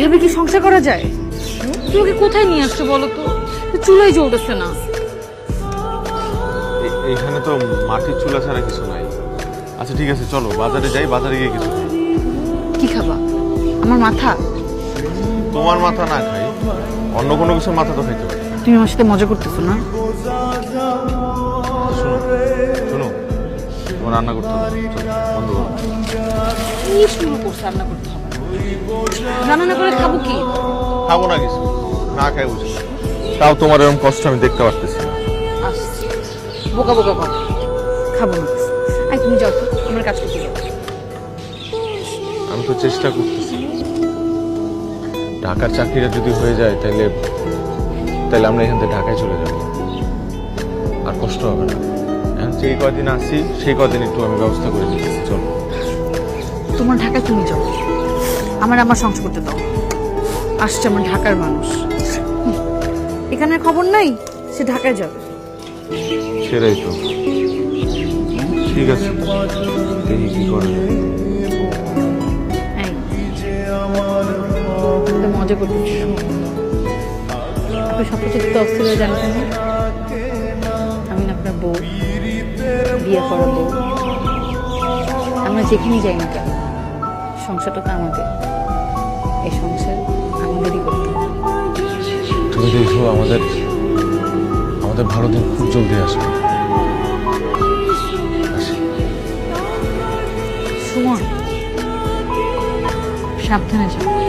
এভাবে কি সংসার করা যায়? তুমি কোথায় নিয়ে আসছো বলো তো? চুলাই জ্বলতেছে না। এখানে তো মাটির চুলা ছাড়া কিছু নাই। আচ্ছা ঠিক আছে, চলো বাজারে যাই, বাজারে গিয়ে কিছু খাই। কি খাবা? আমার মাথা? তোমার মাথা না খাই, অন্য কোনো কিছুর মাথা তো খাইতে পারি। তুমি আমার সাথে মজা করতেছো না? শোনো শোনো, তোমার রান্না করতে হবে, চলো, বন্ধ করো। কি শুরু করছে রান্না করতে হবে? রান্না না করে খাবো কি? খাবো না কিছু, না খাই বুঝি। তাও তোমার এরকম কষ্ট আমি দেখতে পারতেছি না। আসছি বোকা বোকা কর, খাবো না। আই তুমি যাও তো, আমার কাজ করতে যাও। আমি তো চেষ্টা করতেছি। ঢাকার চাকরিটা যদি হয়ে যায় তাহলে তাহলে আমরা এখান থেকে ঢাকায় চলে যাব, আর কষ্ট হবে না। এখন যেই কদিন আসি সেই কদিন একটু আমি ব্যবস্থা করে দিতেছি। চলো। তোমার ঢাকায় তুমি যাও, আমার সংসার করতে দাও। আসছে আমার ঢাকার মানুষ, এখানের খবর নাই, সে ঢাকায় যাবে। সেটাই তো, ঠিক আছে, দেখি কি করা যায়। মজা করতে আপনি সব কিছু দিতে অস্থির হয়ে জানতেন না? আমি না আপনার বউ, বিয়ে করা বউ। আমরা যেখানেই যাই না কেন, সংসারটা তো আমাদের, এই সংসার আমাদেরই করতে হবে। তুমি দেখো আমাদের আমাদের ভালো দিন খুব জলদি আসবে। সুমন, সাবধানে যাও।